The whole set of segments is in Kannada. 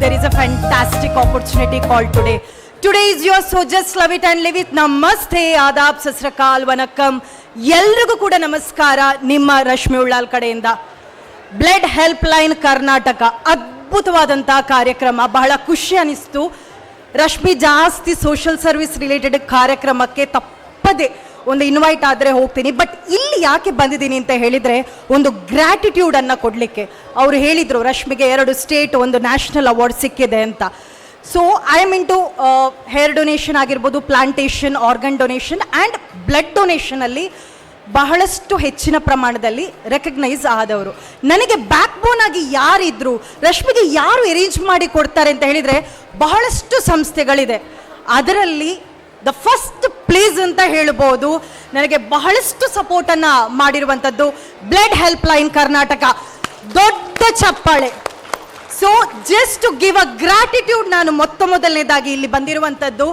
there is a fantastic opportunity called today. Today is yours, so just love it and live it. Namaste, ಆದಾಬ್, ಸಸ್ರಕಾಲ್, ವನಕಂ. ಎಲ್ರಿಗೂ ಕೂಡ ನಮಸ್ಕಾರ ನಿಮ್ಮ ರಶ್ಮಿ ಉಳ್ಳಾಲ್ ಕಡೆಯಿಂದ. ಬ್ಲಡ್ ಹೆಲ್ಪ್ ಲೈನ್ ಕರ್ನಾಟಕ ಅದ್ಭುತವಾದಂತಹ ಕಾರ್ಯಕ್ರಮ, ಬಹಳ ಖುಷಿ ಅನಿಸ್ತು. ರಶ್ಮಿ ಜಾಸ್ತಿ ಸೋಷಿಯಲ್ ಸರ್ವಿಸ್ ರಿಲೇಟೆಡ್ ಕಾರ್ಯಕ್ರಮಕ್ಕೆ ತಪ್ಪದೆ ಒಂದು ಇನ್ವೈಟ್ ಆದರೆ ಹೋಗ್ತೀನಿ. ಬಟ್ ಇಲ್ಲಿ ಯಾಕೆ ಬಂದಿದ್ದೀನಿ ಅಂತ ಹೇಳಿದರೆ, ಒಂದು ಗ್ರ್ಯಾಟಿಟ್ಯೂಡನ್ನು ಕೊಡಲಿಕ್ಕೆ. ಅವರು ಹೇಳಿದರು ರಶ್ಮಿಗೆ 2 ಸ್ಟೇಟ್, ಒಂದು ನ್ಯಾಷನಲ್ ಅವಾರ್ಡ್ ಸಿಕ್ಕಿದೆ ಅಂತ. So I am into hair donation ಆಗಿರ್ಬೋದು, plantation, organ donation and blood ಡೊನೇಷನಲ್ಲಿ ಬಹಳಷ್ಟು ಹೆಚ್ಚಿನ ಪ್ರಮಾಣದಲ್ಲಿ ರೆಕಗ್ನೈಸ್ ಆದವರು. ನನಗೆ ಬ್ಯಾಕ್ ಬೋನ್ ಆಗಿ ಯಾರಿದ್ರು, ರಶ್ಮಿಗೆ ಯಾರು ಅರೇಂಜ್ ಮಾಡಿ ಕೊಡ್ತಾರೆ ಅಂತ ಹೇಳಿದರೆ ಬಹಳಷ್ಟು ಸಂಸ್ಥೆಗಳಿದೆ. ಅದರಲ್ಲಿ ದ ಫಸ್ಟ್ ಪ್ಲೇಸ್ ಅಂತ ಹೇಳ್ಬೋದು, ನನಗೆ ಬಹಳಷ್ಟು ಸಪೋರ್ಟನ್ನು ಮಾಡಿರುವಂಥದ್ದು ಬ್ಲಡ್ ಹೆಲ್ಪ್ ಲೈನ್ ಕರ್ನಾಟಕ. ದೊಡ್ಡ ಚಪ್ಪಾಳೆ. So just to give a gratitude, ನಾನು ಮೊದಲನೇದಾಗಿ ಇಲ್ಲಿ ಬಂದಿರುವಂಥದ್ದು.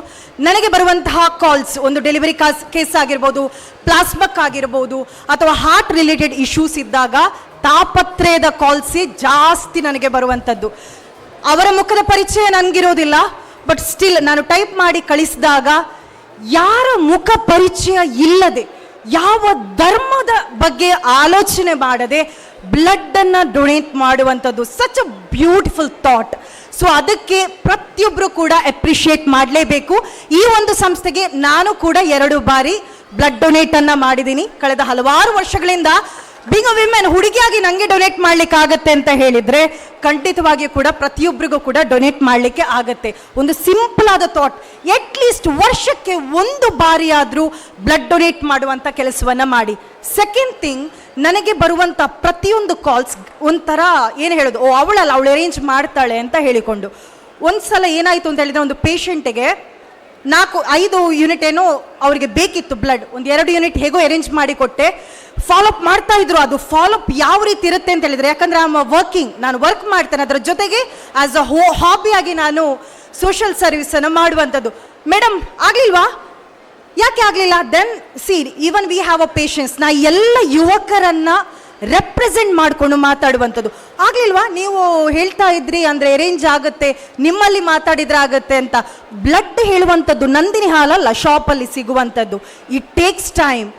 ನನಗೆ ಬರುವಂತಹ ಕಾಲ್ಸ್, ಒಂದು ಡೆಲಿವರಿ ಕೇಸ್ ಆಗಿರ್ಬೋದು, ಪ್ಲಾಸ್ಮಕ್ ಆಗಿರ್ಬೋದು, ಅಥವಾ ಹಾರ್ಟ್ ರಿಲೇಟೆಡ್ ಇಶ್ಯೂಸ್ ಇದ್ದಾಗ ತಾಪತ್ರೆಯದ ಕಾಲ್ಸೇ ಜಾಸ್ತಿ ನನಗೆ ಬರುವಂಥದ್ದು. ಅವರ ಮುಖದ ಪರಿಚಯ ನನಗಿರೋದಿಲ್ಲ, ಬಟ್ ಸ್ಟಿಲ್ ನಾನು ಟೈಪ್ ಮಾಡಿ ಕಳಿಸಿದಾಗ ಯಾರ ಮುಖ ಪರಿಚಯ ಇಲ್ಲದೆ, ಯಾವ ಧರ್ಮದ ಬಗ್ಗೆ ಆಲೋಚನೆ ಮಾಡದೆ ಬ್ಲಡ್ಡನ್ನು ಡೊನೇಟ್ ಮಾಡುವಂಥದ್ದು such a beautiful thought. So ಅದಕ್ಕೆ ಪ್ರತಿಯೊಬ್ಬರು ಕೂಡ ಅಪ್ರಿಷಿಯೇಟ್ ಮಾಡಲೇಬೇಕು. ಈ ಒಂದು ಸಂಸ್ಥೆಗೆ ನಾನು ಕೂಡ 2 ಬಾರಿ ಬ್ಲಡ್ ಡೊನೇಟನ್ನು ಮಾಡಿದ್ದೀನಿ ಕಳೆದ ಹಲವಾರು ವರ್ಷಗಳಿಂದ. ಬೀಂಗ್ ಅ ವಿಮೆನ್, ಹುಡುಗಿಯಾಗಿ ನನಗೆ ಡೊನೇಟ್ ಮಾಡಲಿಕ್ಕೆ ಆಗತ್ತೆ ಅಂತ ಹೇಳಿದರೆ ಖಂಡಿತವಾಗಿಯೂ ಕೂಡ ಪ್ರತಿಯೊಬ್ಬರಿಗೂ ಕೂಡ ಡೊನೇಟ್ ಮಾಡಲಿಕ್ಕೆ ಆಗತ್ತೆ. ಒಂದು ಸಿಂಪಲ್ ಆದ ಥಾಟ್, ಅಟ್ಲೀಸ್ಟ್ ವರ್ಷಕ್ಕೆ 1 ಬಾರಿ ಆದರೂ ಬ್ಲಡ್ ಡೊನೇಟ್ ಮಾಡುವಂಥ ಕೆಲಸವನ್ನು ಮಾಡಿ. ಸೆಕೆಂಡ್ ಥಿಂಗ್, ನನಗೆ ಬರುವಂಥ ಪ್ರತಿಯೊಂದು ಕಾಲ್ಸ್ ಒಂಥರ ಏನು ಹೇಳೋದು, ಅವಳು ಅರೇಂಜ್ ಮಾಡ್ತಾಳೆ ಅಂತ ಹೇಳಿಕೊಂಡು. ಒಂದು ಸಲ ಏನಾಯಿತು ಅಂತ ಹೇಳಿದರೆ, ಒಂದು ಪೇಷಂಟಿಗೆ 4-5 ಯೂನಿಟ್ ಏನೋ ಅವರಿಗೆ ಬೇಕಿತ್ತು ಬ್ಲಡ್, ಒಂದು 2 ಯೂನಿಟ್ ಹೇಗೋ ಅರೇಂಜ್ ಮಾಡಿ ಕೊಟ್ಟೆ. ಫಾಲೋಅಪ್ ಮಾಡ್ತಾ ಇದ್ರು. ಅದು ಫಾಲೋಅಪ್ ಯಾವ ರೀತಿ ಇರುತ್ತೆ ಅಂತ ಹೇಳಿದರೆ, ಯಾಕಂದರೆ ನಾನು ವರ್ಕ್ ಮಾಡ್ತೇನೆ, ಅದರ ಜೊತೆಗೆ ಆಸ್ ಅ ಹಾಬಿಯಾಗಿ ನಾನು ಸೋಷಿಯಲ್ ಸರ್ವಿಸನ್ನು ಮಾಡುವಂಥದ್ದು. ಮೇಡಮ್ ಆಗಲಿಲ್ವಾ, ಯಾಕೆ ಆಗಲಿಲ್ಲ? Then see, even we have a patience. ನಾ ಎಲ್ಲ ಯುವಕರನ್ನು ರೆಪ್ರೆಸೆಂಟ್ ಮಾಡಿಕೊಂಡು ಮಾತಾಡುವಂಥದ್ದು. ಆಗಲಿಲ್ವಾ, ನೀವು ಹೇಳ್ತಾ ಇದ್ರಿ ಅಂದರೆ ಅರೇಂಜ್ ಆಗುತ್ತೆ, ನಿಮ್ಮಲ್ಲಿ ಮಾತಾಡಿದ್ರೆ ಆಗುತ್ತೆ ಅಂತ. ಬ್ಲಡ್ ಹೇಳುವಂಥದ್ದು ನಂದಿನಿ ಹಾಲಲ್ಲ, ಶಾಪಲ್ಲಿ ಸಿಗುವಂಥದ್ದು. It takes time,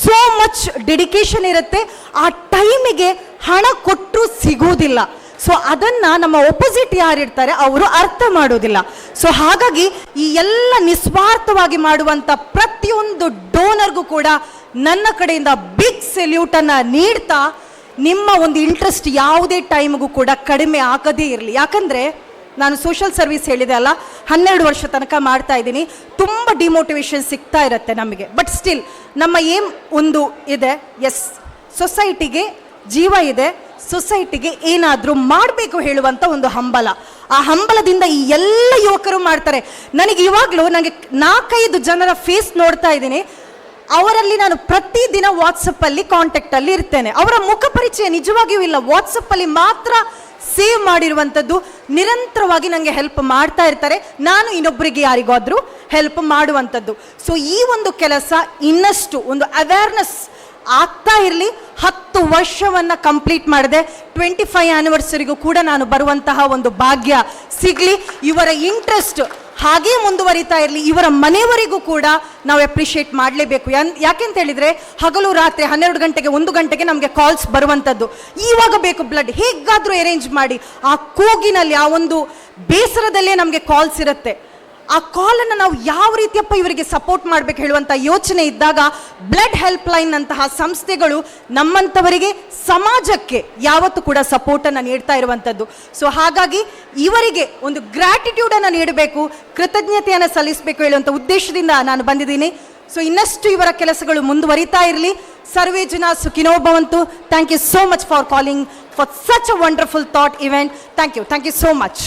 so much dedication ಇರುತ್ತೆ. ಆ ಟೈಮಿಗೆ ಹಣ ಕೊಟ್ಟರೂ ಸಿಗೋದಿಲ್ಲ. ಸೊ ಅದನ್ನು ನಮ್ಮ ಒಪೋಸಿಟ್ ಯಾರಿರ್ತಾರೆ ಅವರು ಅರ್ಥ ಮಾಡೋದಿಲ್ಲ. ಸೊ ಹಾಗಾಗಿ ಈ ಎಲ್ಲ ನಿಸ್ವಾರ್ಥವಾಗಿ ಮಾಡುವಂಥ ಪ್ರತಿಯೊಂದು ಡೋನರ್ಗೂ ಕೂಡ ನನ್ನ ಕಡೆಯಿಂದ ಬಿಗ್ ಸೆಲ್ಯೂಟನ್ನು ನೀಡ್ತಾ, ನಿಮ್ಮ ಒಂದು ಇಂಟ್ರೆಸ್ಟ್ ಯಾವುದೇ ಟೈಮ್ಗೂ ಕೂಡ ಕಡಿಮೆ ಆಗದೇ ಇರಲಿ. ಯಾಕಂದರೆ ನಾನು ಸೋಷಿಯಲ್ ಸರ್ವಿಸ್ ಹೇಳಿದೆ ಅಲ್ಲ, 12 ವರ್ಷ ತನಕ ಮಾಡ್ತಾ ಇದ್ದೀನಿ. ತುಂಬ ಡಿಮೋಟಿವೇಶನ್ ಸಿಗ್ತಾ ಇರುತ್ತೆ ನಮಗೆ. ಬಟ್ ಸ್ಟಿಲ್ ನಮ್ಮ ಏಮ್ ಒಂದು ಇದೆ, ಎಸ್, ಸೊಸೈಟಿಗೆ ಜೀವ ಇದೆ, ಸೊಸೈಟಿಗೆ ಏನಾದರೂ ಮಾಡಬೇಕು ಹೇಳುವಂಥ ಒಂದು ಹಂಬಲ. ಆ ಹಂಬಲದಿಂದ ಈ ಎಲ್ಲ ಯುವಕರು ಮಾಡ್ತಾರೆ. ನನಗೆ ಇವಾಗಲೂ ನನಗೆ 4-5 ಜನರ ಫೇಸ್ ನೋಡ್ತಾ ಇದ್ದೀನಿ. ಅವರಲ್ಲಿ ನಾನು ಪ್ರತಿದಿನ ವಾಟ್ಸಪ್ಪಲ್ಲಿ ಕಾಂಟ್ಯಾಕ್ಟಲ್ಲಿ ಇರ್ತೇನೆ. ಅವರ ಮುಖ ಪರಿಚಯ ನಿಜವಾಗಿಯೂ ಇಲ್ಲ, ವಾಟ್ಸಪ್ಪಲ್ಲಿ ಮಾತ್ರ ಸೇವ್ ಮಾಡಿರುವಂಥದ್ದು. ನಿರಂತರವಾಗಿ ನನಗೆ ಹೆಲ್ಪ್ ಮಾಡ್ತಾ ಇರ್ತಾರೆ. ನಾನು ಇನ್ನೊಬ್ಬರಿಗೆ ಯಾರಿಗಾದರೂ ಹೆಲ್ಪ್ ಮಾಡುವಂಥದ್ದು. ಸೊ ಈ ಒಂದು ಕೆಲಸ ಇನ್ನಷ್ಟು ಒಂದು ಅವೇರ್ನೆಸ್ ಆಗ್ತಾ ಇರಲಿ. 10 ವರ್ಷವನ್ನು ಕಂಪ್ಲೀಟ್ ಮಾಡಿದೆ. 25 ಆ್ಯನಿವರ್ಸರಿಗೂ ಕೂಡ ನಾನು ಬರುವಂತಹ ಒಂದು ಭಾಗ್ಯ ಸಿಗಲಿ. ಇವರ ಇಂಟ್ರೆಸ್ಟ್ ಹಾಗೇ ಮುಂದುವರಿತಾ ಇರಲಿ. ಇವರ ಮನೆಯವರಿಗೂ ಕೂಡ ನಾವು ಅಪ್ರಿಷಿಯೇಟ್ ಮಾಡಲೇಬೇಕು. ಯಾಕೆಂತ ಹೇಳಿದರೆ, ಹಗಲು ರಾತ್ರಿ 12 ಗಂಟೆಗೆ 1 ಗಂಟೆಗೆ ನಮಗೆ ಕಾಲ್ಸ್ ಬರುವಂಥದ್ದು. ಇವಾಗ ಬೇಕು ಬ್ಲಡ್, ಹೇಗಾದರೂ ಅರೇಂಜ್ ಮಾಡಿ. ಆ ಕೂಗಿನಲ್ಲಿ, ಆ ಒಂದು ಬೇಸರದಲ್ಲೇ ನಮಗೆ ಕಾಲ್ಸ್ ಇರುತ್ತೆ. ಆ ಕಾಲನ್ನು ನಾವು ಯಾವ ರೀತಿಯಪ್ಪ ಇವರಿಗೆ ಸಪೋರ್ಟ್ ಮಾಡಬೇಕು ಹೇಳುವಂಥ ಯೋಚನೆ ಇದ್ದಾಗ ಬ್ಲಡ್ ಹೆಲ್ಪ್ ಲೈನ್ ಅಂತಹ ಸಂಸ್ಥೆಗಳು ನಮ್ಮಂಥವರಿಗೆ, ಸಮಾಜಕ್ಕೆ ಯಾವತ್ತೂ ಕೂಡ ಸಪೋರ್ಟನ್ನು ನೀಡ್ತಾ ಇರುವಂಥದ್ದು. ಸೊ ಹಾಗಾಗಿ ಇವರಿಗೆ ಒಂದು ಗ್ರ್ಯಾಟಿಟ್ಯೂಡನ್ನು ನೀಡಬೇಕು, ಕೃತಜ್ಞತೆಯನ್ನು ಸಲ್ಲಿಸಬೇಕು ಹೇಳುವಂಥ ಉದ್ದೇಶದಿಂದ ನಾನು ಬಂದಿದ್ದೀನಿ. ಸೊ ಇನ್ನಷ್ಟು ಇವರ ಕೆಲಸಗಳು ಮುಂದುವರಿತಾ ಇರಲಿ. ಸರ್ವೇ ಜನ ಸುಖಿನೋ ಭವಂತು. Thank you so much for calling for such a wonderful thought event. Thank you so much.